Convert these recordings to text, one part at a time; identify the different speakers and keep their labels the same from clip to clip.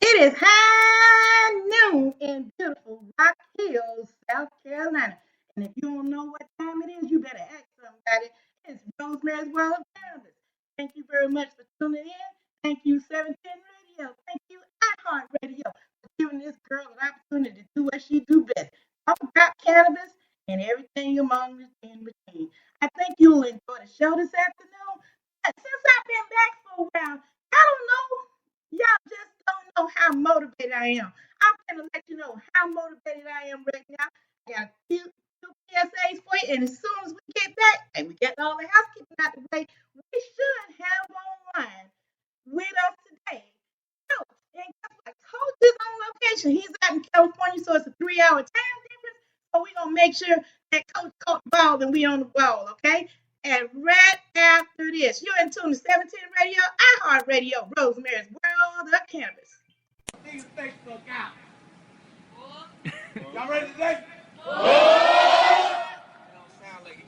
Speaker 1: It is high noon in beautiful Rock Hill, South Carolina. And if you don't know what time it is, you better ask somebody. It's Rosemary's World of Cannabis. Thank you very much for tuning in. Thank you, 710 Radio. Thank you, iHeart Radio, for giving this girl an opportunity to do what she do best. Talk about cannabis and everything among in between. I think you'll enjoy the show this afternoon. Since I've been back for a while, I don't know. Y'all just don't know how motivated I am. I'm going to let you know how motivated I am right now. I got two PSAs for you, and as soon as we get back and we get all the housekeeping out the way, we should have online with us today. Coach, and guess what? Coach is on location. He's out in California, so it's a 3-hour time difference. So we're going to make sure that Coach caught the ball and we on the ball, okay? And right after this, you're in tune to 710 Radio, iHeart Radio, Rosemary's World of Cannabis.
Speaker 2: These Facebook out. Y'all ready today?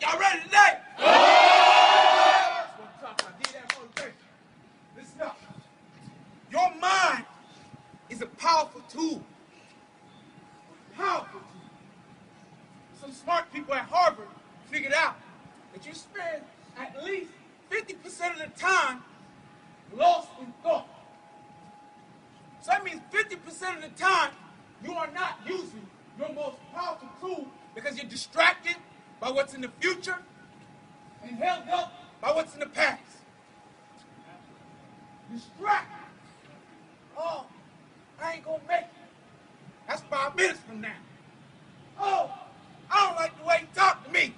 Speaker 2: Y'all ready today? Listen up. Your mind is a powerful tool. Powerful tool. Some smart people at Harvard figured out that you spend at least 50% of the time lost in thought. So that means 50% of the time you are not using your most powerful tool because you're distracted by what's in the future and held up by what's in the past. Distracted. Oh, I ain't gonna make it. That's 5 minutes from now. Oh, I don't like the way he talked to me.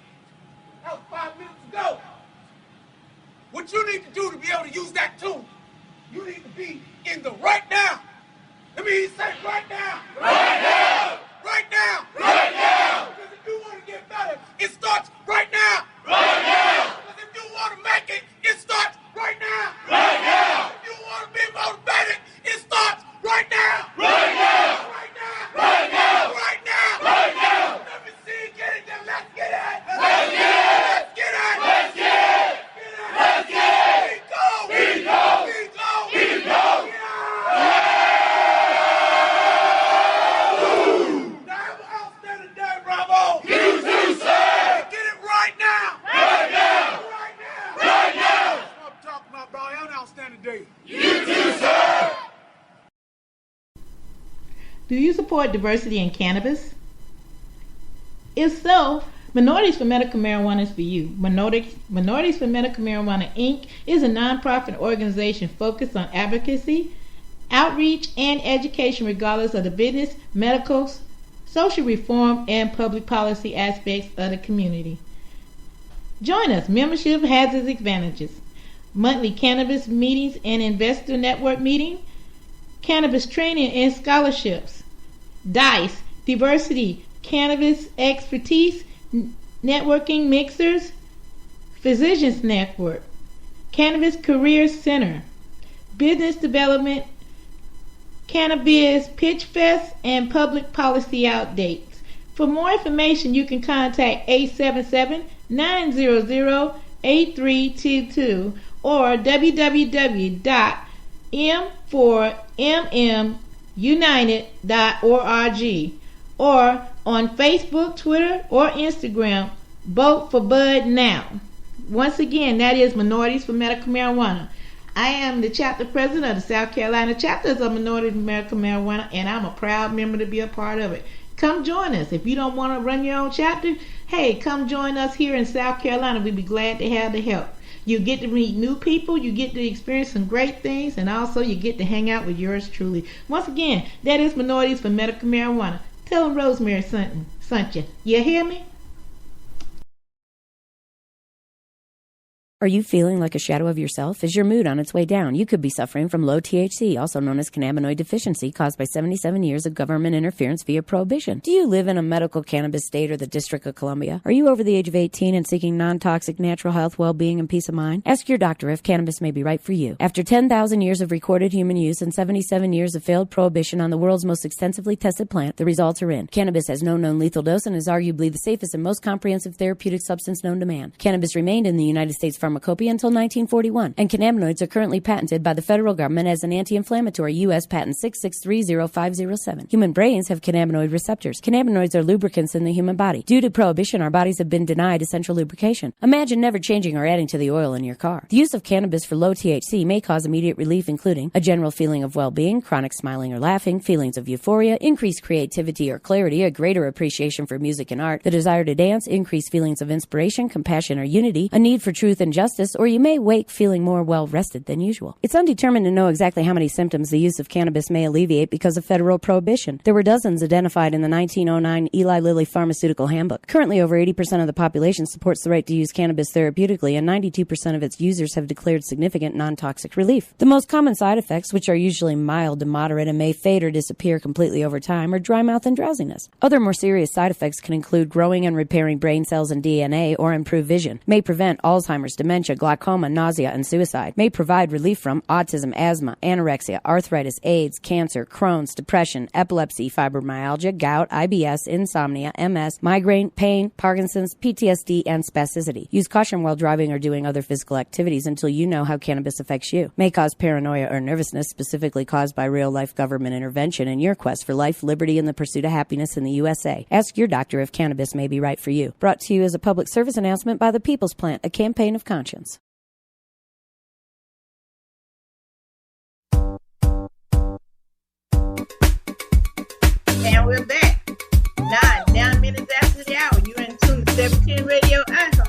Speaker 2: That was 5 minutes ago. What you need to do to be able to use that tool, you need to be in the right now. Let me say right now. Right now. Right now. Right now. Because if you want to get better, it starts right now. Right now. Because if you want to make it, it starts right now. Right now. If you want to be motivated, it starts right now. Right now. Right now. Right now. Right now. Right now. Let me see you get it, then let's get it. Let's get it. Let's get it. Let's get it. Let's get it. We go. We go. We go. We go.
Speaker 1: You too, sir. Do you support diversity in cannabis? If so, Minorities for Medical Marijuana is for you. Minorities for Medical Marijuana, Inc. is a nonprofit organization focused on advocacy, outreach, and education regardless of the business, medical, social reform, and public policy aspects of the community. Join us. Membership has its advantages. Monthly cannabis meetings and investor network meeting, cannabis training and scholarships, DICE, diversity, cannabis expertise, networking mixers, physicians network, cannabis career center, business development, cannabis pitch fest, and public policy updates. For more information, you can contact 877-900-8322 or www.m4mmunited.org or on Facebook, Twitter, or Instagram. Vote for Bud now. Once again, that is Minorities for Medical Marijuana. I am the chapter president of the South Carolina chapters of Minorities for Medical Marijuana, and I'm a proud member to be a part of it. Come join us. If you don't want to run your own chapter, hey, come join us here in South Carolina. We'd be glad to have the help. You get to meet new people, you get to experience some great things, and also you get to hang out with yours truly. Once again, that is Minorities for Medical Marijuana. Tell them Rosemary sent you. You hear me?
Speaker 3: Are you feeling like a shadow of yourself? Is your mood on its way down? You could be suffering from low THC, also known as cannabinoid deficiency, caused by 77 years of government interference via prohibition. Do you live in a medical cannabis state or the District of Columbia? Are you over the age of 18 and seeking non-toxic natural health, well-being, and peace of mind? Ask your doctor if cannabis may be right for you. After 10,000 years of recorded human use and 77 years of failed prohibition on the world's most extensively tested plant, the results are in. Cannabis has no known lethal dose and is arguably the safest and most comprehensive therapeutic substance known to man. Cannabis remained in the United States pharmacopoeia until 1941, and cannabinoids are currently patented by the federal government as an anti-inflammatory. U.S. Patent 6630507. Human brains have cannabinoid receptors. Cannabinoids are lubricants in the human body. Due to prohibition, our bodies have been denied essential lubrication. Imagine never changing or adding to the oil in your car. The use of cannabis for low THC may cause immediate relief, including a general feeling of well-being, chronic smiling or laughing, feelings of euphoria, increased creativity or clarity, a greater appreciation for music and art, the desire to dance, increased feelings of inspiration, compassion or unity, a need for truth and justice, or you may wake feeling more well-rested than usual. It's undetermined to know exactly how many symptoms the use of cannabis may alleviate because of federal prohibition. There were dozens identified in the 1909 Eli Lilly Pharmaceutical Handbook. Currently, over 80% of the population supports the right to use cannabis therapeutically, and 92% of its users have declared significant non-toxic relief. The most common side effects, which are usually mild to moderate and may fade or disappear completely over time, are dry mouth and drowsiness. Other more serious side effects can include growing and repairing brain cells and DNA, or improve vision, may prevent Alzheimer's, dementia, glaucoma, nausea, and suicide, may provide relief from autism, asthma, anorexia, arthritis, AIDS, cancer, Crohn's, depression, epilepsy, fibromyalgia, gout, IBS, insomnia, MS, migraine, pain, Parkinson's, PTSD, and spasticity. Use caution while driving or doing other physical activities until you know how cannabis affects you. May cause paranoia or nervousness, specifically caused by real-life government intervention in your quest for life, liberty, and the pursuit of happiness in the USA. Ask your doctor if cannabis may be right for you. Brought to you as a public service announcement by the People's Plant, a campaign of conscience.
Speaker 1: And we're back. 9 minutes after the hour. You're in tune to 710 Radio Icon.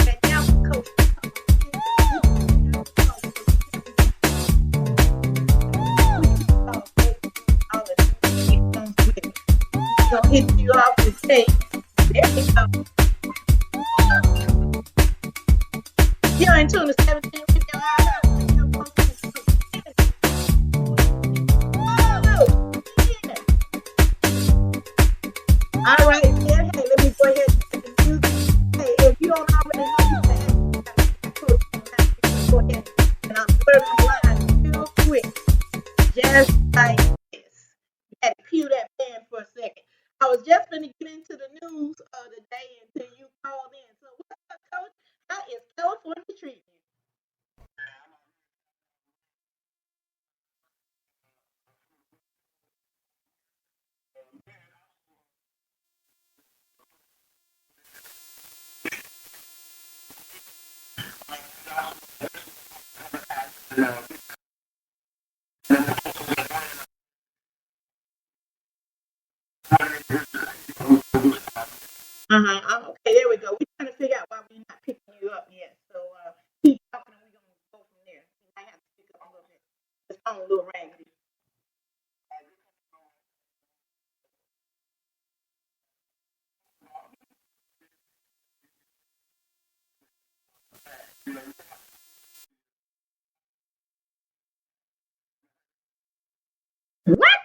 Speaker 1: And now, Coach. Gonna hit you off the tape. There you go. You're in tune to 17 with your eyes. All right, yeah. Hey, let me go ahead and get the music. Hey, if you don't already know, you can go ahead and I'm putting on line real quick. Just like this. You had to cue that band for a second. I was just going to get into the news of the day until you called in. So what's up, Coach? How is California treating you? Okay, there we go. We're trying to figure out why we're not picking you up yet. So keep talking and we're going to go from there. You might have to pick up a little bit. This phone a little raggedy. What?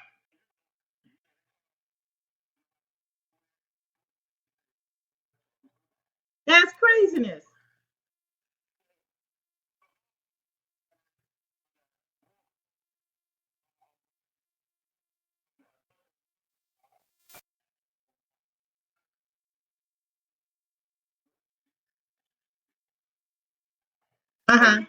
Speaker 1: That's craziness. Uh-huh.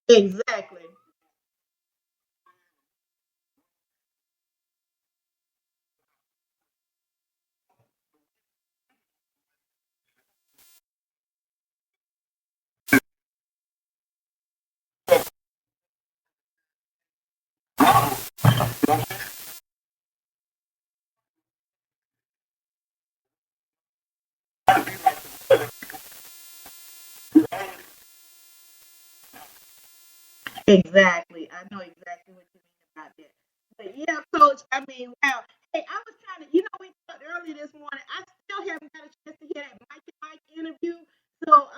Speaker 1: Exactly. Exactly. I know exactly what you mean about that. But yeah, Coach, I mean, wow. Hey, I was trying to, we talked earlier this morning. I still haven't got a chance to hear that Mike and Mike interview. So,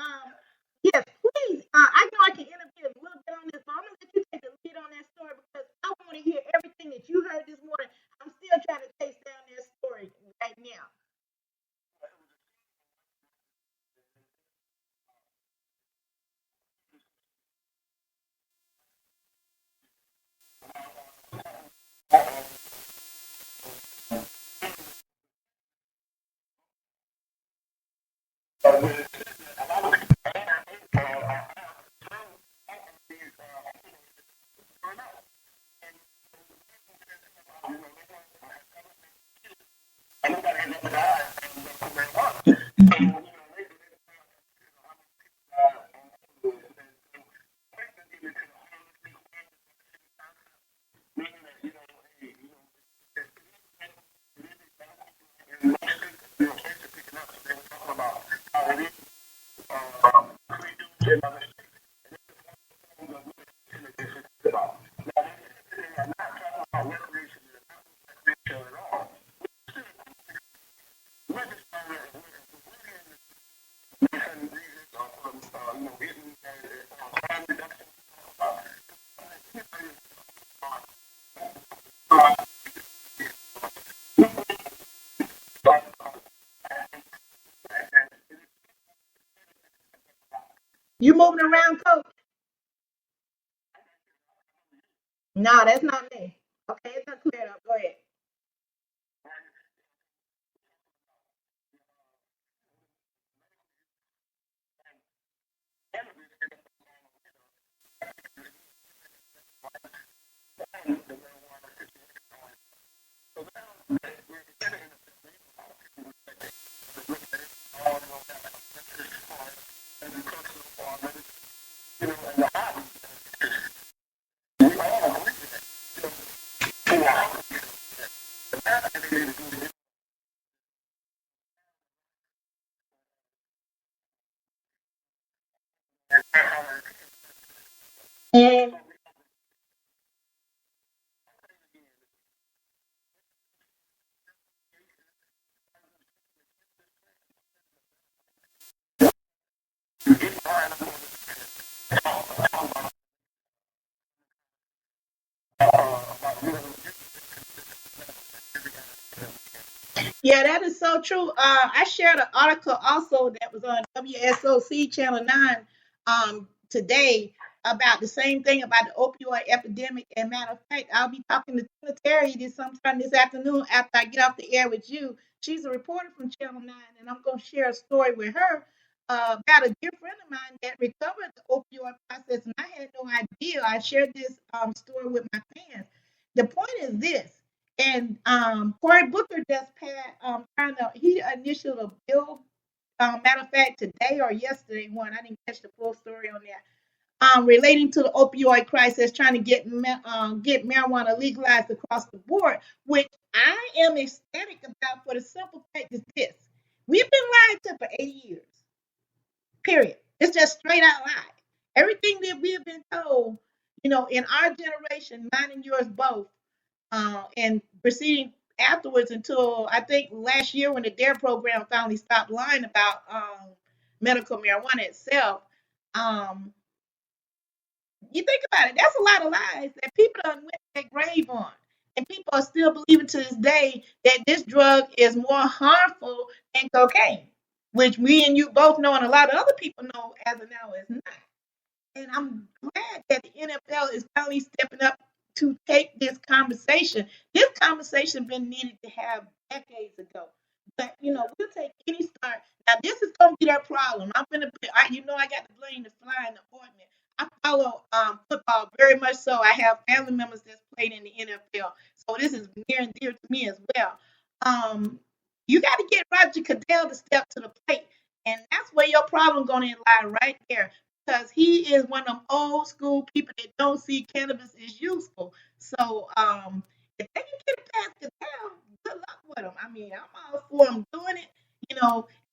Speaker 1: yes, please. I know I can interview a little bit on this, but I'm going to let you take You moving around, Coach? No, that's not me. Okay, it's not cleared up. Go ahead. And yeah, that is so true. I shared an article also that was on WSOC Channel 9 today about the same thing about the opioid epidemic. And matter of fact, I'll be talking to Tina Terry this sometime this afternoon after I get off the air with you. She's a reporter from Channel 9, and I'm going to share a story with her about a dear friend of mine that recovered the opioid process. And I had no idea. I shared this story with my fans. The point is this. And Cory Booker just passed he initialed a bill. Matter of fact, today or yesterday one, I didn't catch the full story on that. Relating to the opioid crisis, trying to get marijuana legalized across the board, which I am ecstatic about for the simple fact is this: we've been lied to for 80 years. Period. It's just straight out lie. Everything that we have been told, in our generation, mine and yours both, and proceeding afterwards until I think last year when the DARE program finally stopped lying about medical marijuana itself. Um, you think about it, that's a lot of lies that people done went their grave on. And people are still believing to this day that this drug is more harmful than cocaine, which we and you both know, and a lot of other people know as of now is not. And I'm glad that the NFL is finally stepping up to take this conversation. This conversation been needed to have decades ago. But we'll take any start. Now this is gonna be their problem. I got to blame the fly in the ointment. I follow football very much so. I have family members that's played in the NFL. So this is near and dear to me as well. Um, you got to get Roger Goodell to step to the plate. And that's where your problem gonna lie right there because he is one of them old school people that don't see cannabis as useful. So if they can get it past the town, good luck with them. I mean, I'm all for them doing it,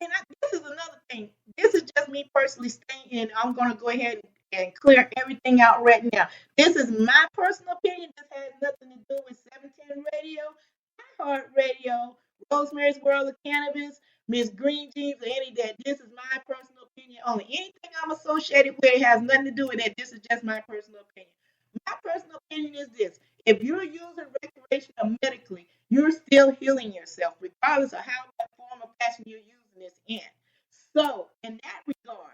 Speaker 1: And this is another thing. This is just me personally saying, I'm going to go ahead and clear everything out right now. This is my personal opinion. This has nothing to do with 710 Radio, iHeart Radio, Rosemary's World of Cannabis, Miss Green Jeans, or any of that. This is my personal opinion only. Anything I'm associated with has nothing to do with that. This is just my personal opinion. My personal opinion is this: if you're using recreation or medically, you're still healing yourself, regardless of how what form of fashion you're using this in. So, in that regard,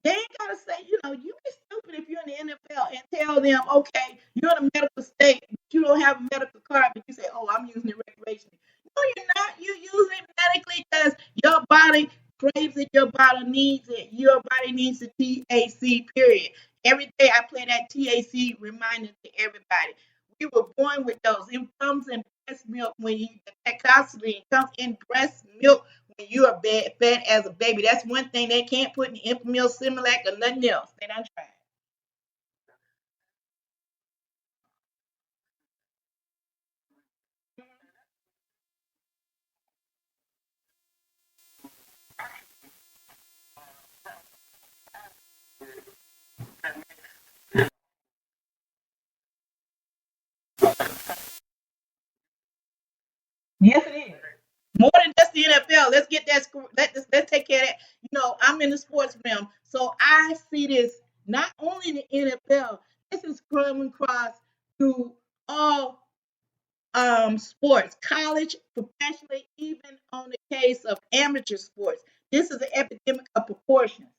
Speaker 1: they ain't gotta say, you be stupid if you're in the NFL and tell them, okay, you're in a medical state, but you don't have a medical card, but you say, oh, I'm using it recreationally. No, you're not. You use it medically because your body craves it, your body needs it. Your body needs the THC, period. Every day I play that THC reminder to everybody. We were born with those. It comes in breast milk when you that constantly comes in breast milk when you are fed as a baby. That's one thing they can't put in infant milk, Similac, or nothing else. They don't try. Yes, it is. More than just the NFL. Let's get that. Let's take care of that. I'm in the sports realm, so I see this not only in the NFL. This is coming across through all sports, college, professionally, even on the case of amateur sports. This is an epidemic of proportions.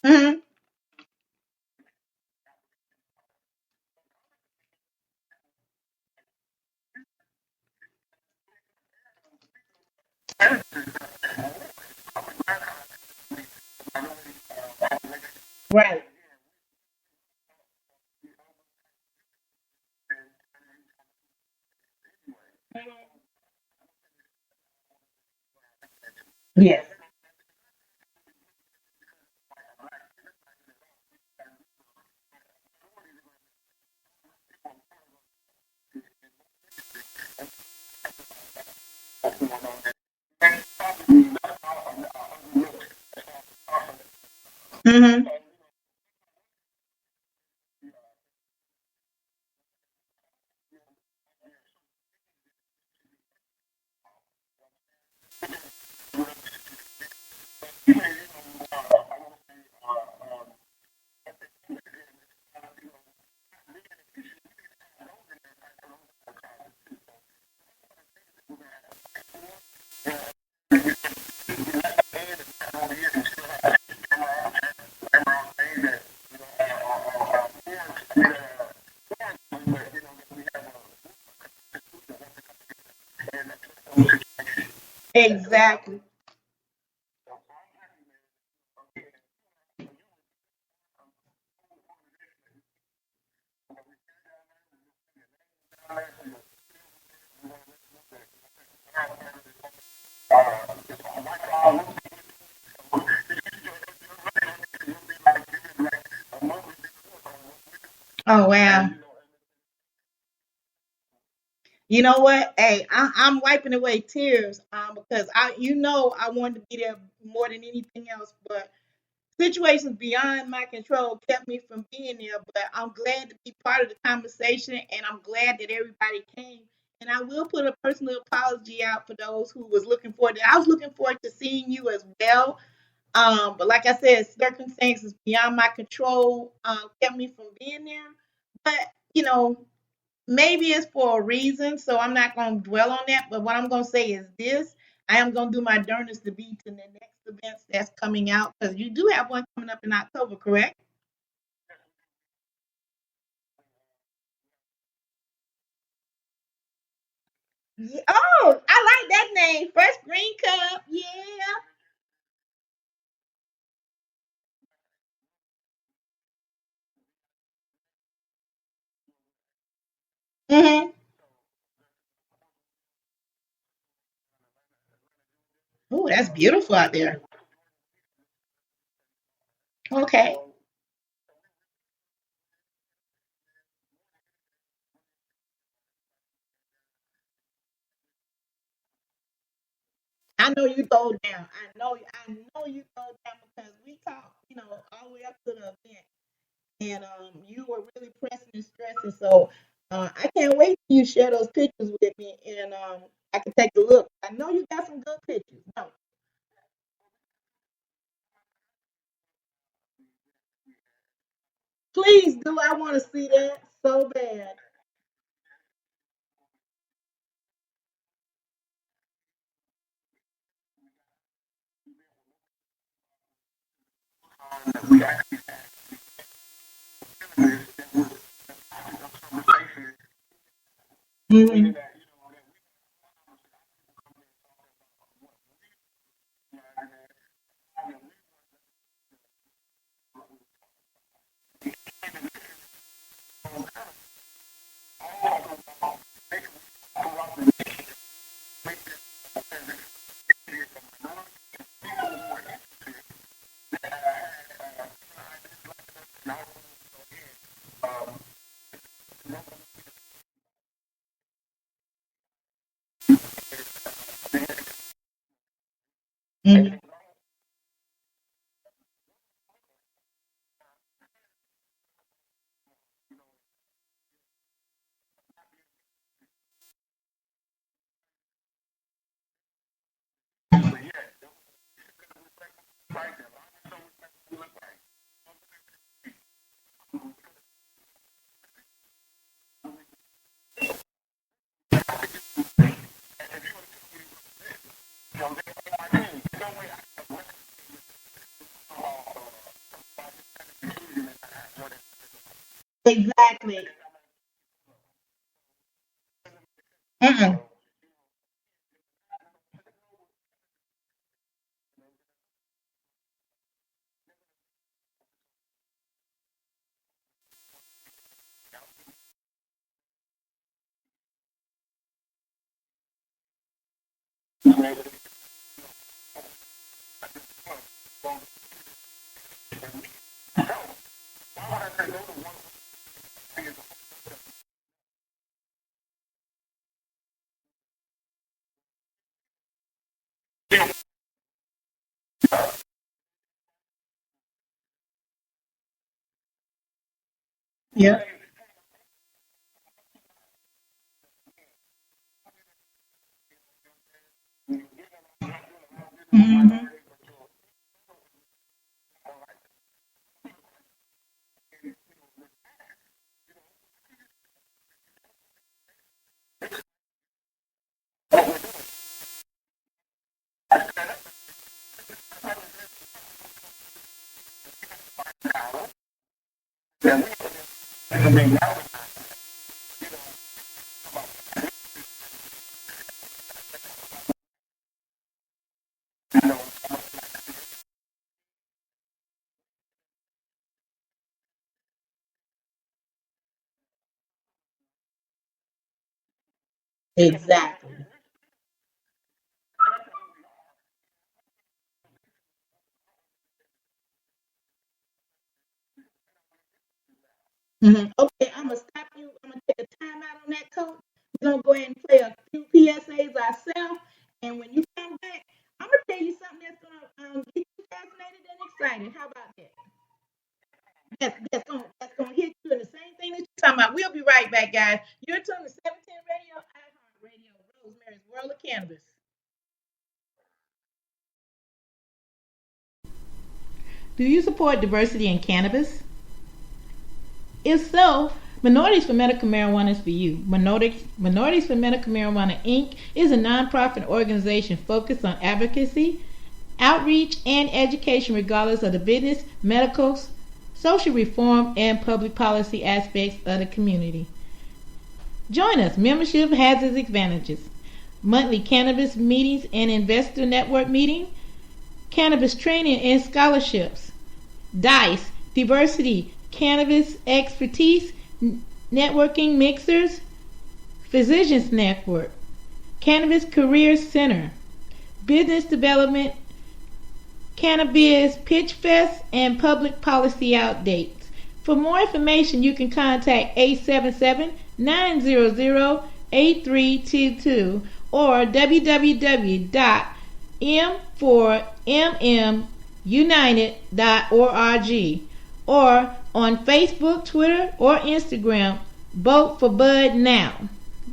Speaker 1: Mhm. Right. Yes. Hmm. Exactly. Oh wow. You know what? Hey, I'm wiping away tears because I wanted to be there more than anything else, but situations beyond my control kept me from being there. But I'm glad to be part of the conversation, and I'm glad that everybody came. And I will put a personal apology out for those who was looking forward. I was looking forward to seeing you as well. But like I said, circumstances beyond my control kept me from being there. But you know, maybe it's for a reason, so I'm not going to dwell on that. But what I'm going to say is this: I am going to do my darndest to be to the next events that's coming out because you do have one coming up in October, correct? Yeah. Oh, I like that name, Fresh Green Cup. Yeah. Mm-hmm. Oh, that's beautiful out there. Okay. I know you go down. I know you go down because we talked, all the way up to the event, and you were really pressing and stressing. So I can't wait till you share those pictures with me, and I can take a look. I know you got some good pictures. No, please do. I want to see that so bad. Mhm. Mhm. Exactly. Mm-mm. Yeah. Hmm. Exactly. Okay, I'm gonna stop you. I'm gonna take a time out on that, coach. We're gonna go ahead and play a few PSAs ourselves, and when you come back, I'm gonna tell you something that's gonna get you fascinated and excited. How about that? That's gonna hit you in the same thing that you're talking about. We'll be right back, guys. You're tuned to 710 Radio, iHeart Radio, Rosemary's World of Cannabis. Do you support diversity in cannabis? If so, Minorities for Medical Marijuana is for you. Minorities for Medical Marijuana Inc. is a nonprofit organization focused on advocacy, outreach, and education regardless of the business, medical, social reform, and public policy aspects of the community. Join us. Membership has its advantages. Monthly cannabis meetings and investor network meeting, cannabis training and scholarships, DICE, diversity, cannabis expertise, networking mixers, physicians network, cannabis career center, business development, cannabis pitch fest, and public policy updates. For more information, you can contact 877-900-8322 or www.m4mmunited.org or on Facebook, Twitter, or Instagram. Vote for Bud now.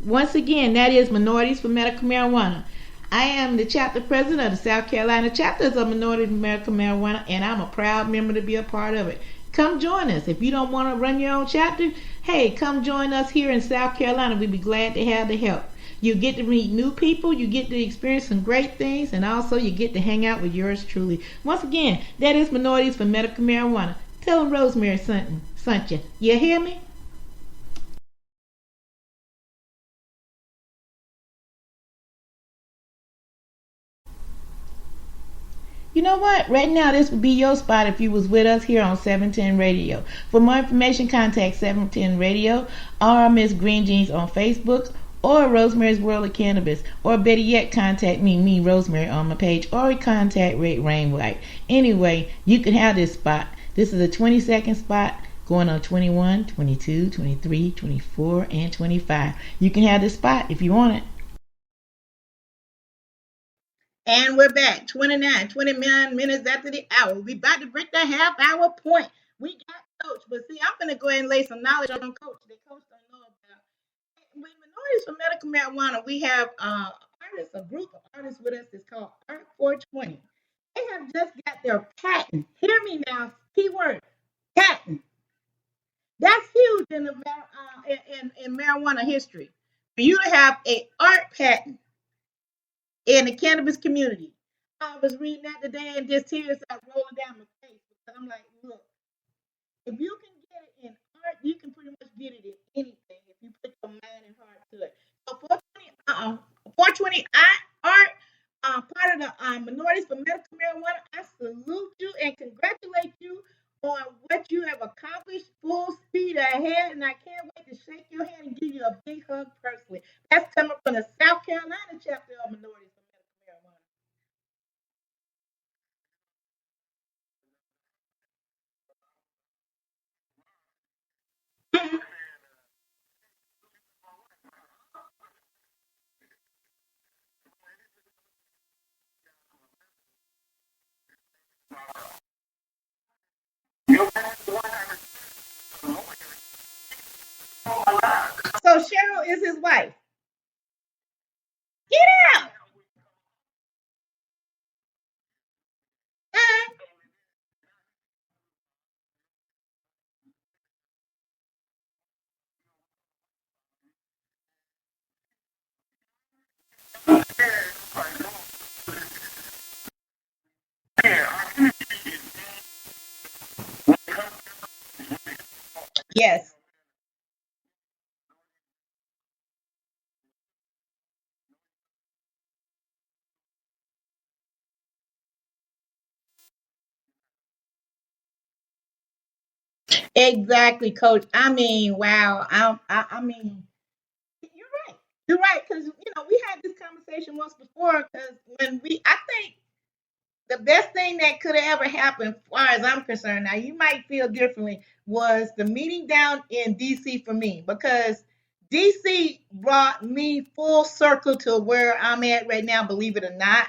Speaker 1: Once again, that is Minorities for Medical Marijuana. I am the chapter president of the South Carolina chapters of Minorities for Medical Marijuana, and I'm a proud member to be a part of it. Come join us. If you don't want to run your own chapter, hey, come join us here in South Carolina. We'd be glad to have the help. You get to meet new people, you get to experience some great things, and also you get to hang out with yours truly. Once again, that is Minorities for Medical Marijuana. Tell them Rosemary sent you. You hear me? You know what? Right now, this would be your spot if you was with us here on 710 Radio. For more information, contact 710 Radio or Miss Green Jeans on Facebook or Rosemary's World of Cannabis. Or better yet, contact me, Rosemary, on my page, or contact Rick Rainwhite. Anyway, you can have this spot. This is a 20-second spot going on 21, 22, 23, 24, and 25. You can have this spot if you want it. And we're back, 29 minutes after the hour. We about to break that half-hour point. We got Coach, but see, I'm going to go ahead and lay some knowledge on Coach that Coach don't know about. With Minorities for Medical Marijuana, we have artists, a group of artists with us that's called Art 420. They have just got their patent. Hear me now, keyword, patent. That's huge in marijuana history. For you to have an art patent in the cannabis community. I was reading that today and just tears started rolling down my face because I'm like, look, if you can get it in art, you can pretty much get it in anything if you put your mind and heart to it. So 420 art, part of the Minorities for Medical Marijuana, I salute you and congratulate you on what you have accomplished, full speed ahead, and I can't wait to shake your hand and give you a big hug personally. That's coming from the South Carolina chapter of Minorities for Medical Marijuana. So Cheryl is his wife. Get out! Yes. Exactly, Coach. I mean, wow. I mean, you're right. You're right because we had this conversation once before. Because I think the best thing that could have ever happened, as far as I'm concerned, now you might feel differently, was the meeting down in DC for me because DC brought me full circle to where I'm at right now, believe it or not.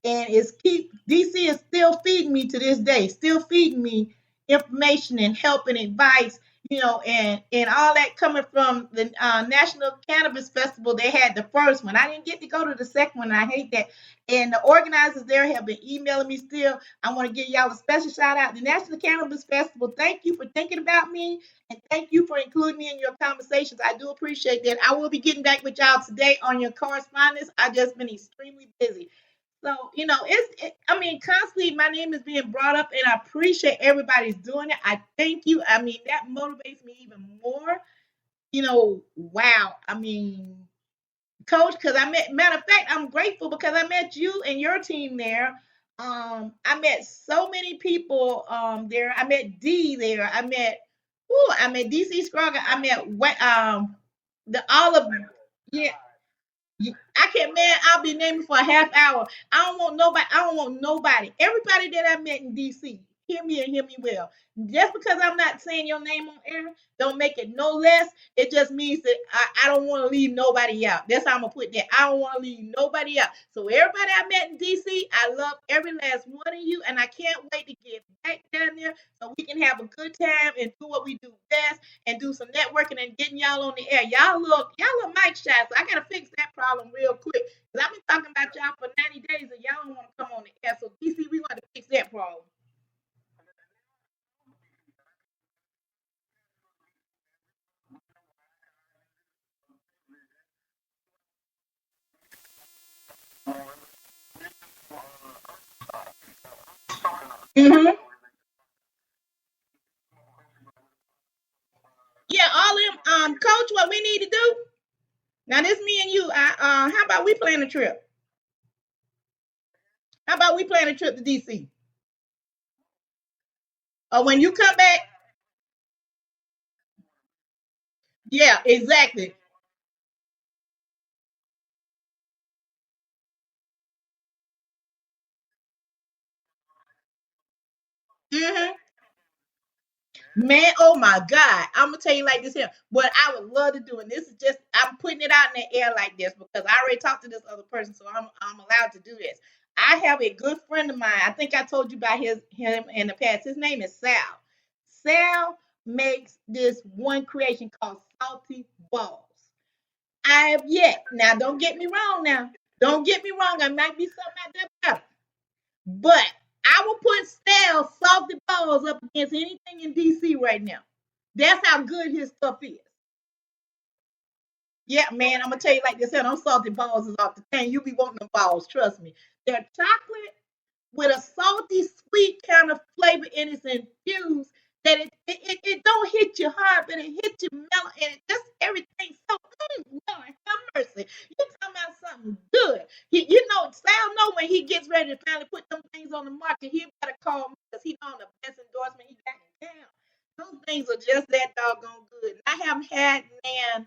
Speaker 1: And DC is still feeding me to this day, still feeding me information and help and advice, and all that coming from the National Cannabis Festival. They had the first one. I didn't get to go to the second one. I hate that. And the organizers there have been emailing me still. I want to give y'all a special shout out. The National Cannabis Festival, thank you for thinking about me and thank you for including me in your conversations. I do appreciate that. I will be getting back with y'all today on your correspondence. I've just been extremely busy. So, constantly my name is being brought up and I appreciate everybody's doing it. I thank you. I mean, that motivates me even more. Wow. I mean, Coach, because matter of fact, I'm grateful because I met you and your team there. I met so many people there. I met D there. I met DC Scrugger. I met the Olive. Yeah, I can't, man. I'll be naming for a half hour. I don't want nobody. I don't want nobody. Everybody that I met in DC, hear me and hear me well. Just because I'm not saying your name on air, don't make it no less. It just means that I don't want to leave nobody out. That's how I'm gonna put that. I don't want to leave nobody out. So everybody I met in DC, I love every last one of you, and I can't wait to get back down there so we can have a good time and do what we do best and do some networking and getting y'all on the air. Y'all look mic shy, so I gotta fix that problem real quick. Cause I've been talking about y'all for 90 days and y'all don't want to come on the air. So DC, we want to fix that problem. Mm-hmm. Yeah, all them coach, what we need to do. Now this me and you. How about we plan a trip? How about we plan a trip to DC? Or when you come back, yeah, exactly. Mm-hmm. Man, oh my God. I'm gonna tell you like this here. What I would love to do, and this is just I'm putting it out in the air like this because I already talked to this other person, so I'm allowed to do this. I have a good friend of mine. I think I told you about him in the past. His name is Sal. Sal makes this one creation called Salty Balls. I have yet. Now don't get me wrong now. Don't get me wrong. I might be something out there better. But I will put Sal Salty Balls up against anything in DC right now. That's how good his stuff is. Yeah, man, I'm gonna tell you like this, and I'm salty balls is off the chain. You be wanting them balls, trust me. They're chocolate with a salty, sweet kind of flavor and it's infused that it don't hit you hard, but it hits you mellow and it just everything so Lord have mercy. You talking about something good. Sal know when he gets ready to finally put them things on the market, he better call me because he know the best endorsement he got in town. Those things are just that doggone good. And I haven't had man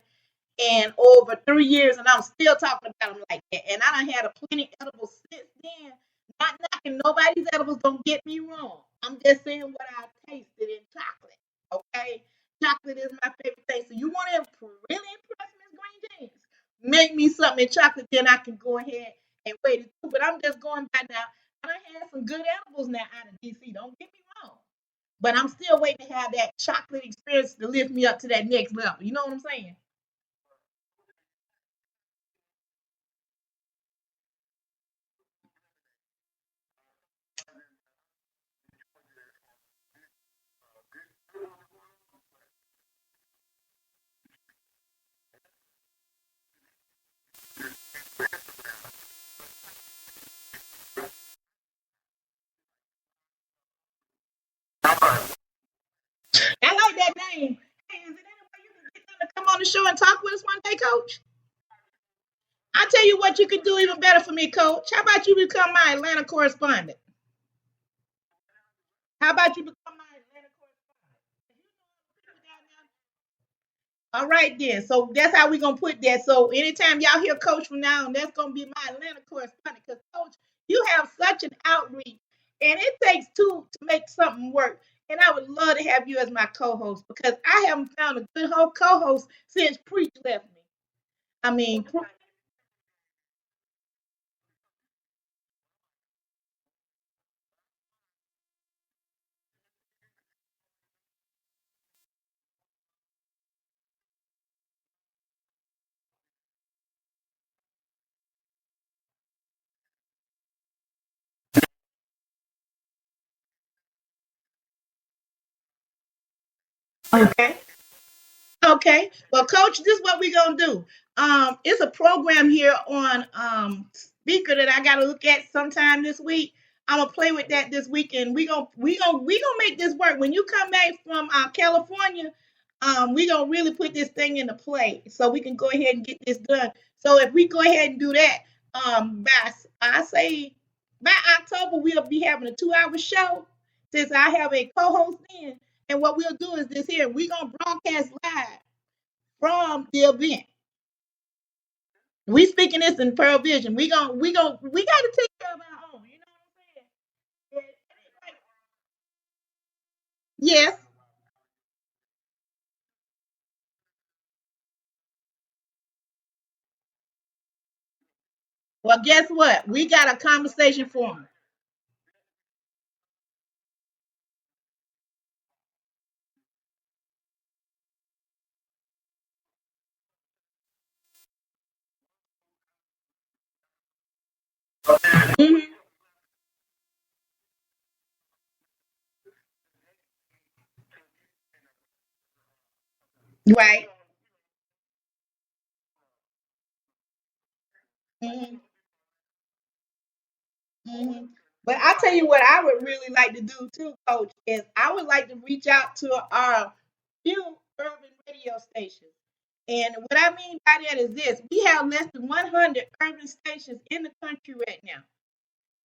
Speaker 1: in over 3 years, and I'm still talking about them like that. And I done had a plenty edibles since then. Not knocking nobody's edibles, don't get me wrong. I'm just saying what I tasted in chocolate. Okay? Chocolate is my favorite thing. So you want to really impress Miss Green Jeans? Make me something in chocolate, then I can go ahead and wait it through. But I'm just going by now. I done had some good edibles now out of DC. Don't get me wrong. But I'm still waiting to have that chocolate experience to lift me up to that next level. You know what I'm saying? I like that name. Hey, is it any way you can get them to come on the show and talk with us one day, Coach? I tell you what, you could do even better for me, Coach. How about you become my Atlanta correspondent? How about you become my Atlanta correspondent? All right then. So that's how we're gonna put that. So anytime y'all hear Coach from now on, that's gonna be my Atlanta correspondent. Because Coach, you have such an outreach, and it takes two to make something work. And I would love to have you as my co-host because I haven't found a good co-host since Preach left me. I mean, okay. Okay. Well, Coach, this is what we're gonna do. It's a program here on speaker that I gotta look at sometime this week. I'm gonna play with that this weekend. We gonna make this work. When you come back from California, we gonna really put this thing into play so we can go ahead and get this done. So if we go ahead and do that, by I say by October we'll be having a 2 hour show since I have a co-host in. And what we'll do is this here. We're gonna broadcast live from the event. We speaking this in Pearl Vision. We got to take care of our own. You know what I'm saying? It ain't like, yes. Well, guess what? We got a conversation for them. Hmm. Right. Hmm. Hmm. But I tell you what, I would really like to do too, Coach, is I would like to reach out to our few urban radio stations. And what I mean by that is this: we have less than 100 urban stations in the country right now.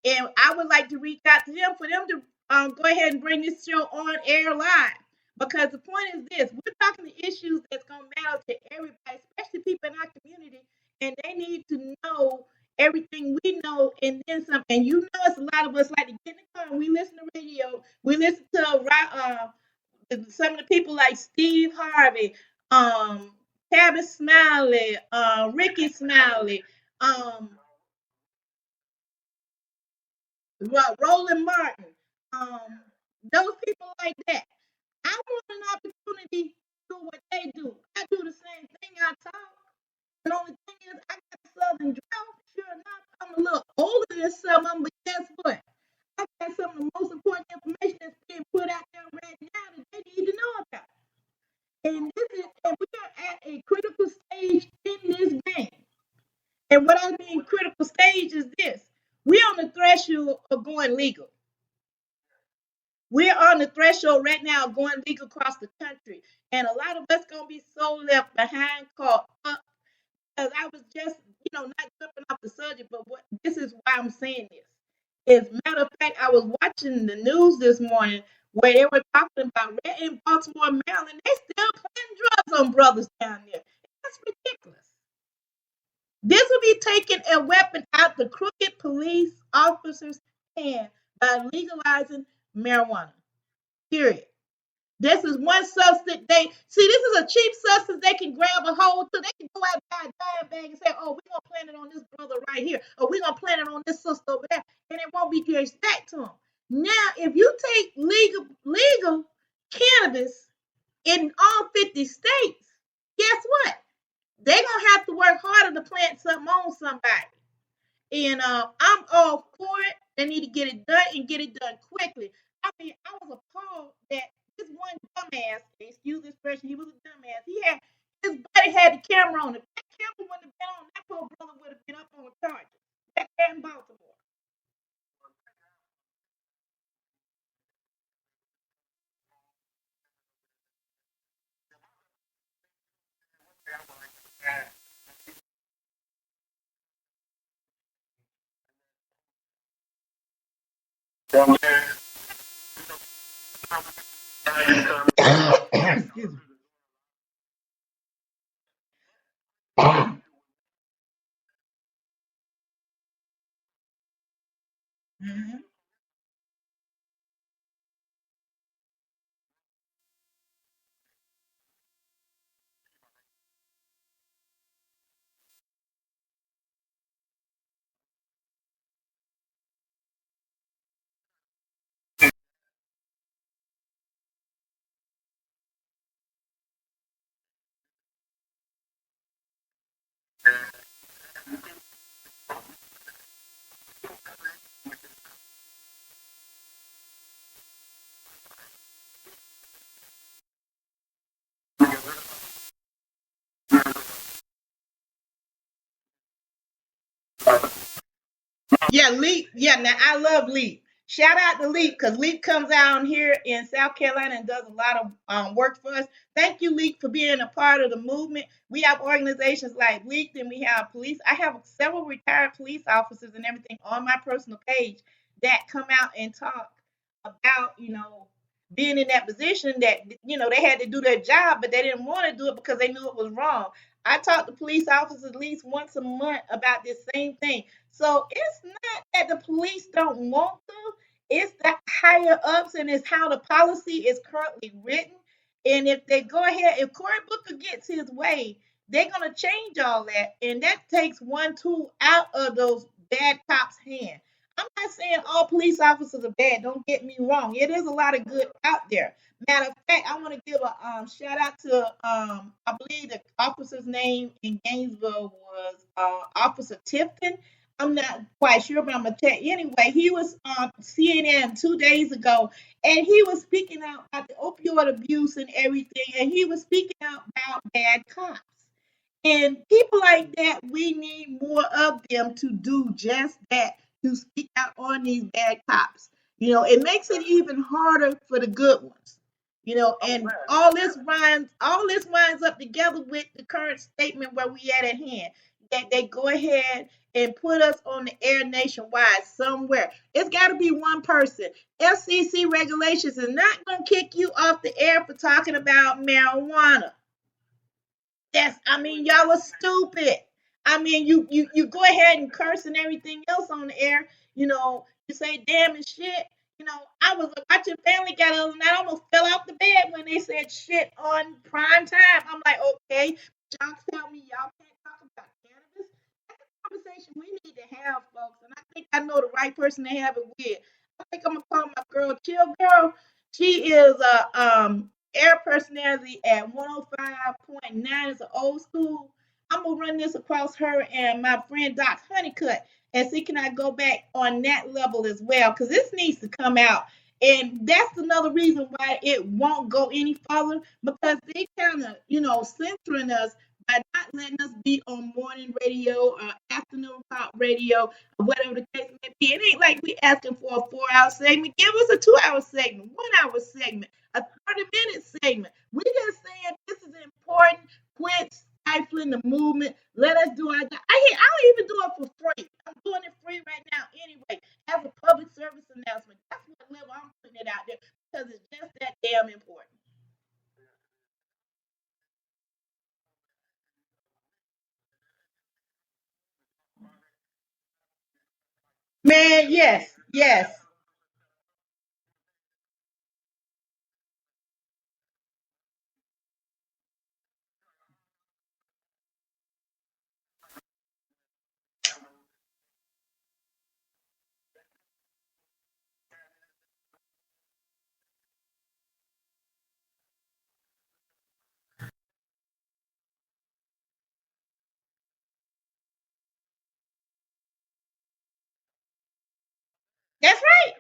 Speaker 1: And I would like to reach out to them for them to go ahead and bring this show on air live. Because the point is this: we're talking to issues that's going to matter to everybody, especially people in our community, and they need to know everything we know and then some. And you know, it's a lot of us like to get in the car and we listen to radio, we listen to some of the people like Steve Harvey, Tavis Smiley, Ricky Smiley, um, Roland Martin, um, those people like that. I want an opportunity to do what they do. I do the same thing. I talk. The only thing is, I got a southern drawl. Sure enough, I'm a little older than some of them, but guess what? I got some of the most important information that's being put out there right now that they need to know about. And we are at a critical stage in this game. And what I mean critical stage is this: we're on the threshold of going legal. We're on the threshold right now of going legal across the country. And a lot of us gonna be so left behind, caught up. Because I was just, not jumping off the subject, but what this is why I'm saying this. As a matter of fact, I was watching the news this morning where they were talking about right in Baltimore, Maryland, they still playing drugs on brothers down there. That's ridiculous. This will be taking a weapon out the crooked police officers' hand by legalizing marijuana. Period. This is one substance they see. This is a cheap substance they can grab a hold to. They can go out and buy a dime bag and say, "Oh, we're gonna plant it on this brother right here, or we're gonna plant it on this sister over there," and it won't be traced back to them. Now, if you take legal cannabis in all 50 states, guess what? They're gonna have to work harder to plant something on somebody. And I'm all for it. They need to get it done and get it done quickly. I mean, I was appalled that this one dumbass, excuse this expression, he was a dumbass. He had his buddy had the camera on. If that camera wouldn't have been on, that poor brother would have been up on charges. That cat in Baltimore. Excuse me. Mhm. Yeah, Leap. Yeah, now I love Leap. Shout out to Leap because Leap comes out here in South Carolina and does a lot of work for us. Thank you, Leap, for being a part of the movement. We have organizations like Leap, and we have police. I have several retired police officers and everything on my personal page that come out and talk about, being in that position that they had to do their job, but they didn't want to do it because they knew it was wrong. I talk to police officers at least once a month about this same thing. So it's not that the police don't want to, it's the higher ups and it's how the policy is currently written. And if they go ahead, if Cory Booker gets his way, they're gonna change all that, and that takes one tool out of those bad cops' hand. I'm not saying all police officers are bad. Don't get me wrong. It is a lot of good out there. Matter of fact, I want to give a shout out to I believe the officer's name in Gainesville was Officer Tifton. I'm not quite sure, but I'm gonna tell you anyway. He was on CNN 2 days ago, and he was speaking out about the opioid abuse and everything, and he was speaking out about bad cops. And people like that, we need more of them to do just that, to speak out on these bad cops. It makes it even harder for the good ones. And all this winds up together with the current statement where we at hand. That they go ahead and put us on the air nationwide somewhere. It's got to be one person. FCC regulations is not going to kick you off the air for talking about marijuana. Y'all are stupid. You go ahead and curse and everything else on the air. You say damn and shit. I was watching Family Guy the other night. I almost fell off the bed when they said shit on prime time. I'm like, okay, y'all tell me y'all can't talk about cannabis. That's a conversation we need to have, folks. And I think I know the right person to have it with. I think I'm gonna call my girl Chill Girl. She is a air personality at 105.9. Is an old school. I'm gonna run this across her and my friend Doc Honeycutt and see can I go back on that level as well, because this needs to come out. And that's another reason why it won't go any further, because they kind of censoring us by not letting us be on morning radio or afternoon pop radio or whatever the case may be. It ain't like we asking for a 4 hour segment. Give us a 2 hour segment, 1 hour segment, a 30-minute segment. We just saying this is important. Quit stifling the movement. Let us do our job. I'll even do it for free. I'm doing it free right now anyway. As a public service announcement. That's what level I'm putting it out there, because it's just that damn important. Man, yes, yes. That's right.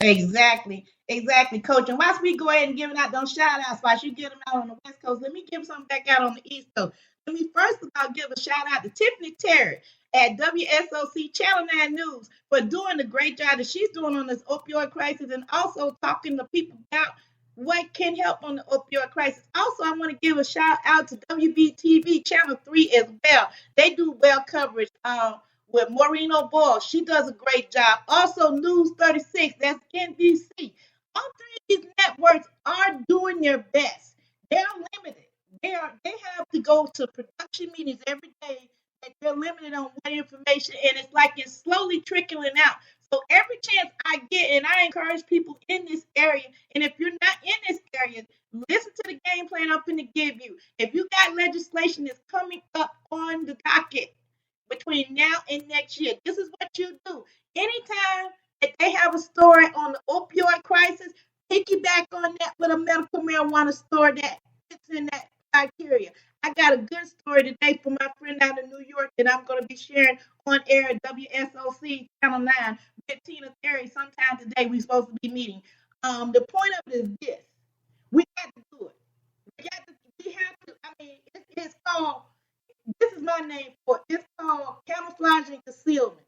Speaker 1: Exactly, exactly, Coach. And whilst we go ahead and giving out those shout outs, whilst you get them out on the West Coast, let me give some back out on the East Coast. Let me first of all give a shout out to Tiffany Terry at WSOC Channel 9 News for doing the great job that she's doing on this opioid crisis and also talking to people about what can help on the opioid crisis. Also, I want to give a shout out to WBTV Channel 3 as well. They do well coverage. With Maureen O'Boyle. She does a great job. Also, News 36, that's NBC. All three of these networks are doing their best. They're limited. They have to go to production meetings every day. And they're limited on what information, and it's like it's slowly trickling out. So every chance I get, and I encourage people in this area, and if you're not in this area, listen to the game plan I'm going to give you. If you got legislation that's coming up on the docket, between now and next year. This is what you do. Anytime that they have a story on the opioid crisis, piggyback on that with a medical marijuana store that fits in that criteria. I got a good story today for my friend out in New York that I'm going to be sharing on air at WSOC Channel 9 with Tina Terry sometime today. We're supposed to be meeting. The point of it is this: we got to do it. We got to. We have to. I mean, it's called, this is my name for it. It's called camouflage and concealment.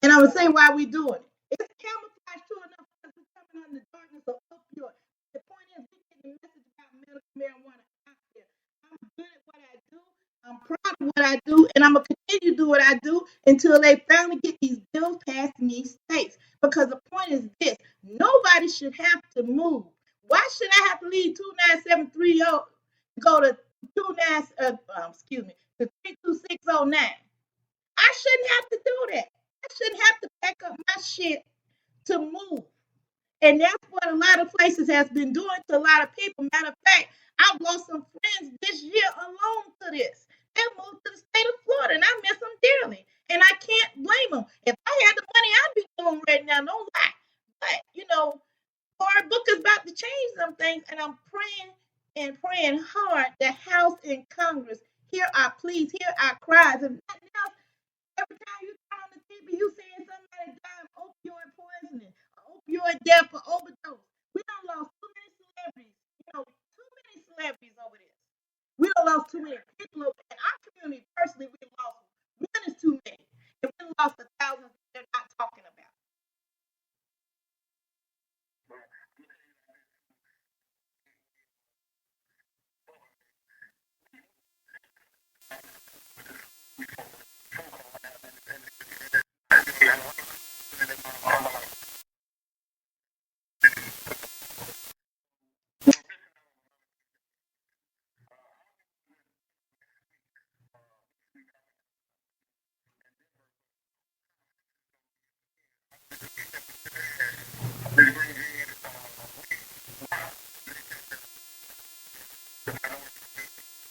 Speaker 1: And I'm gonna say why we doing it. It's camouflage too enough because we're coming on the darkness of opioid. The point is we get the message about medical marijuana out there. I'm good at what I do. I'm proud of what I do, and I'm gonna continue to do what I do until they finally get these bills passed in these states. Because the point is this: nobody should have to move. Why should I have to leave 29730 to go to 29 excuse me, to 32609? I shouldn't have to do that. I shouldn't have to pack up my shit to move. And that's what a lot of places has been doing to a lot of people. Matter of fact, I've lost some friends this year alone to this. They moved to the state of Florida, and I miss them dearly. And I can't blame them. If I had the money, I'd be going right now. No lie. But our book is about to change some things, and I'm praying and praying hard. The House and Congress hear our pleas, hear our cries, and nothing else. Every time you turn on the TV, you seeing somebody die of opioid poisoning, opioid death, or overdose. We don't lost too many celebrities. Too many celebrities over this. We don't lost too many people over in our community. Personally, we lost one is too many, and we lost the thousands that they're not talking about.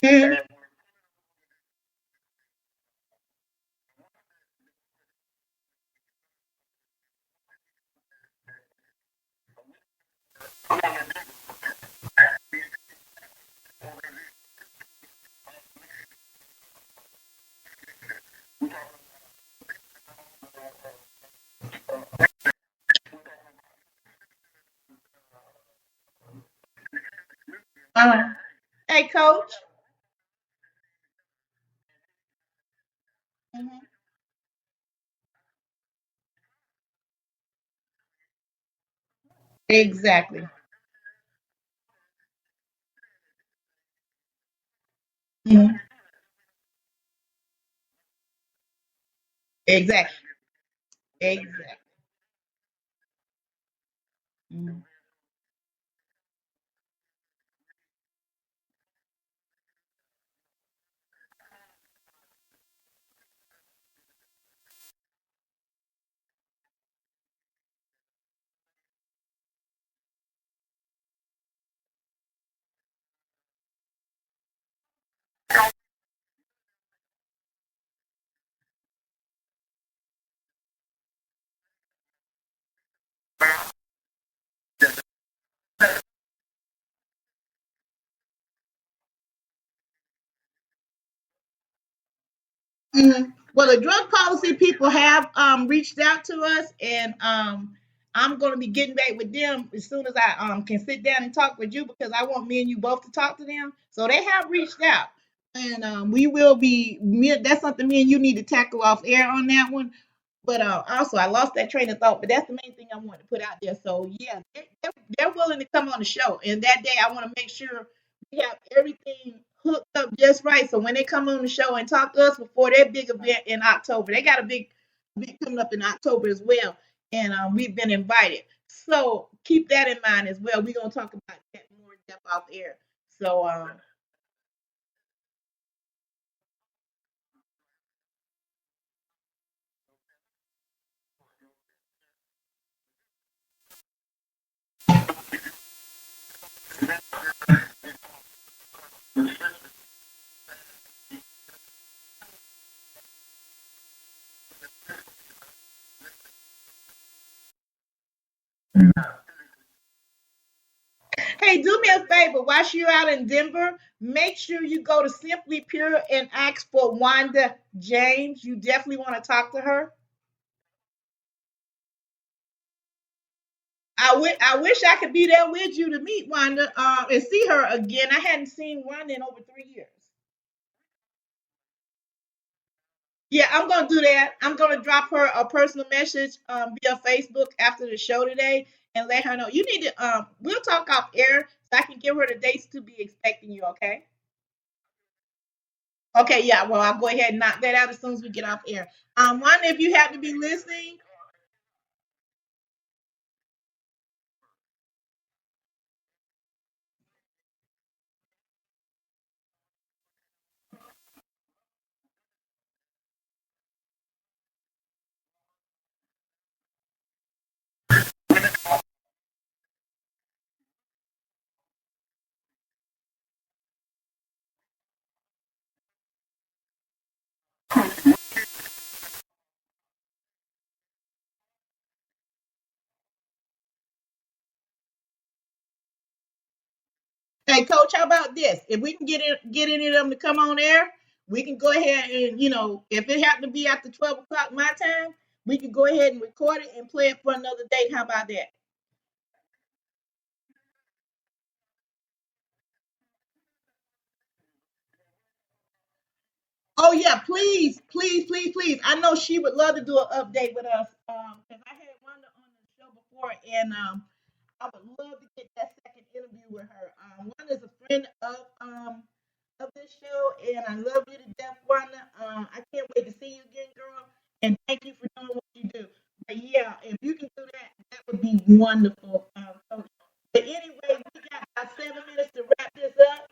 Speaker 1: Mhm. Uh, hey, Coach. Mhm. Exactly. Mhm. Exactly. Exactly. Mhm. Mhm. Well, the drug policy people have reached out to us, and I'm going to be getting back with them as soon as I can sit down and talk with you because I want me and you both to talk to them. So they have reached out, and we will be. That's something me and you need to tackle off air on that one. But also, I lost that train of thought. But that's the main thing I want to put out there. So yeah, they're willing to come on the show, and that day I want to make sure we have everything hooked up just right. So when they come on the show and talk to us before their big event in October, they got a big coming up in October as well, and we've been invited. So keep that in mind as well. We're gonna talk about that more in depth off air. So hey, do me a favor. While you're out in Denver, make sure you go to Simply Pure and ask for Wanda James. You definitely want to talk to her. I wish I could be there with you to meet Wanda and see her again. I hadn't seen Wanda in over 3 years. Yeah, I'm gonna do that. I'm gonna drop her a personal message via Facebook after the show today and let her know. You need to we'll talk off air so I can give her the dates to be expecting you, okay? Okay, yeah, well I'll go ahead and knock that out as soon as we get off air. Wanda, if you have to be listening, hey, Coach, how about this? If we can get any of them to come on air, we can go ahead and if it happened to be after 12 o'clock my time, we can go ahead and record it and play it for another date. How about that? Oh yeah, please, please, please, please. I know she would love to do an update with us. Because I had Wanda on the show before, and I would love to get that second interview with her. Wanda's a friend of this show, and I love you to death, Wanda. I can't wait to see you again, girl. And thank you for doing what you do. But yeah, if you can do that, that would be wonderful. Coach. But anyway, we got about 7 minutes to wrap this up.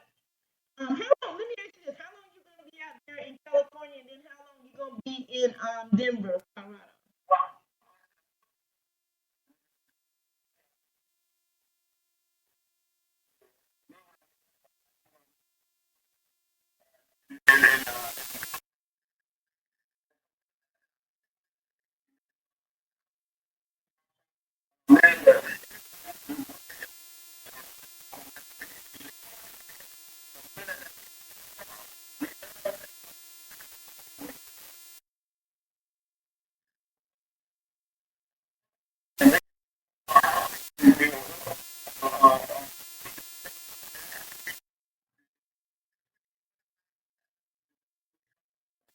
Speaker 1: How long? Let me ask you this: how long you gonna be out there in California, and then how long you gonna be in Denver, Colorado?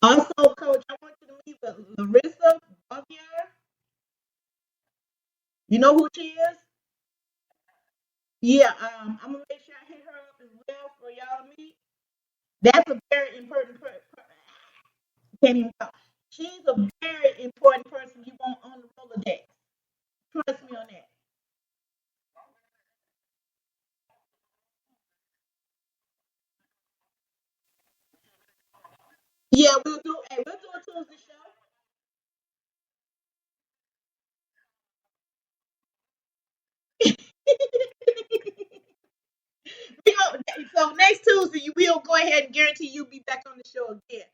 Speaker 1: Also, Coach, I want you to meet with Larissa Bobbier. You know who she is? Yeah, I'm gonna make sure I hit her up as well for y'all to meet. That's a very important can't even talk. She's a very important person you want on the Rolodex. Trust me on that. Yeah, we'll do. Hey, we'll do a Tuesday show. So next Tuesday, you will go ahead and guarantee you'll be back on the show again.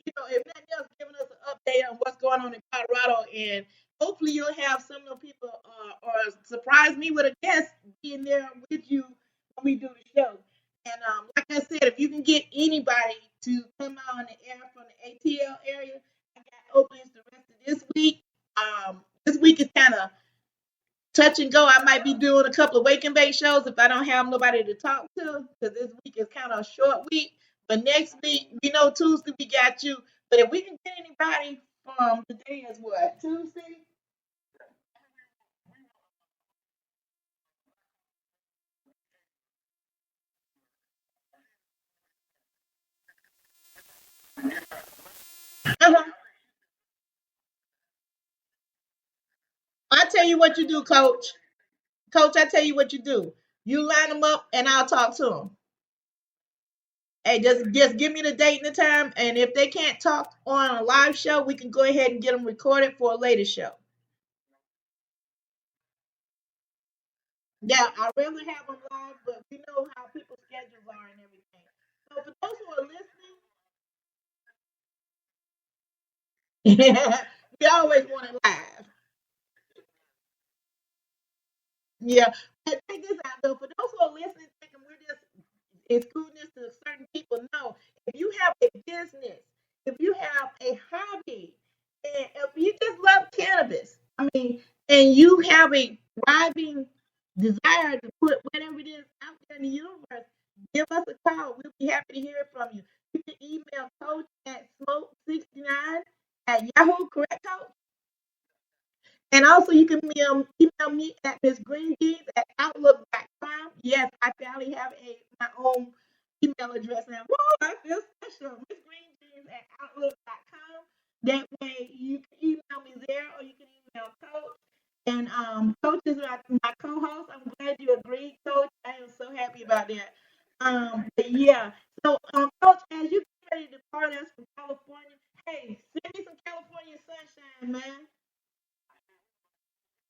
Speaker 1: If nothing else, giving us an update on what's going on in Colorado and hopefully you'll have some of the people or surprise me with a guest being there with you when we do the show. And like I said, if you can get anybody to come out on the air from the ATL area, I got openings the rest of this week. This week is kind of touch and go. I might be doing a couple of wake and bake shows if I don't have nobody to talk to, because this week is kind of a short week. But next week, we know Tuesday we got you. But if we can get anybody from today is what, Tuesday? Uh-huh. I tell you what you do, Coach. Coach, I tell you what you do. You line them up, and I'll talk to them. Hey, just give me the date and the time, and if they can't talk on a live show, we can go ahead and get them recorded for a later show. Yeah, I'd rather have them live, but we know how people's schedules are and everything. So for those who are listening, we always want it live. Yeah. But check this out though. For those who are listening, thinking we're just excluding this to certain people, no. If you have a business, if you have a hobby, and if you just love cannabis, I mean, and you have a thriving desire to put whatever it is out there in the universe, give us a call. We'll be happy to hear it from you. You can email coach at smoke69 at Yahoo, correct, coach? And also, you can email me at missgreenjeans at outlook.com. Yes, I finally have my own email address now. Whoa, I feel special. Missgreenjeans at outlook.com. That way, you can email me there or you can email Coach. And Coach is my co-host. I'm glad you agreed, Coach. I am so happy about that. But yeah, so Coach, as you get ready to depart us from California, hey, send me some California sunshine, man.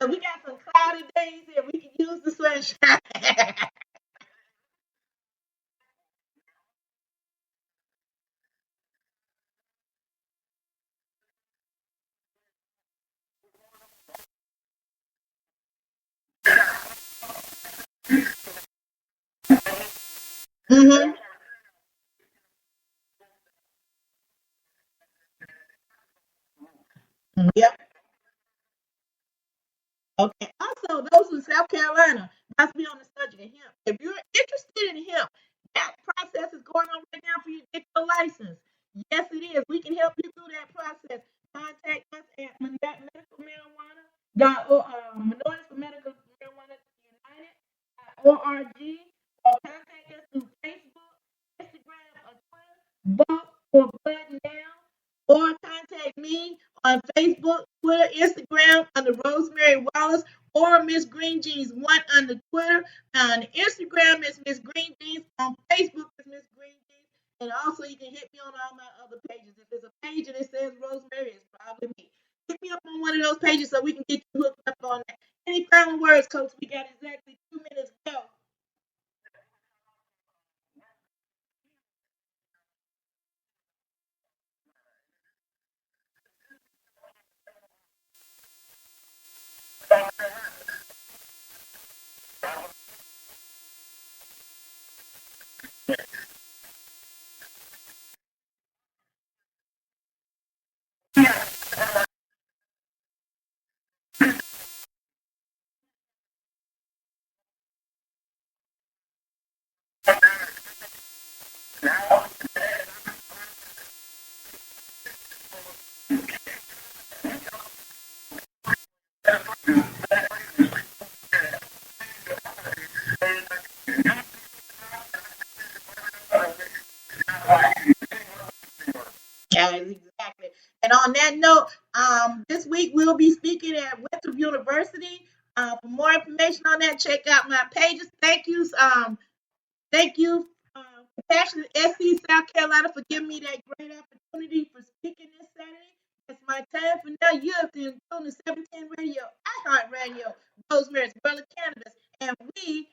Speaker 1: So we got some cloudy days here. We can use the sunshine. Mm-hmm. Yep. Okay. Also, those in South Carolina, not to be on the subject of hemp. If you're interested in hemp, that process is going on right now for you to get your license. Yes, it is. We can help you through that process. Contact us at Medical Marijuana, Minorities for Medical Marijuana United, org, or contact us through Facebook, Instagram, or Twitter, Buck or Bud Now, or contact me on Facebook, Twitter, Instagram under Rosemary Wallace, or Miss Green Jeans one under Twitter. On Instagram is Miss Green Jeans. On Facebook is Miss Green Jeans. And also you can hit me on all my other pages. If there's a page and it says Rosemary, it's probably me. Hit me up on one of those pages so we can get you hooked up on that. Any final words, Coach? We got exactly 2 minutes to go. Yeah, exactly. And on that note, this week we'll be speaking at Winthrop University. For more information on that, check out my pages. Thank you, Compassionate SC South Carolina, for giving me that great opportunity for speaking this Saturday. It's my time for now. You have to tune to 17 Radio, iHeart Radio, Rosemary's World of Cannabis, and we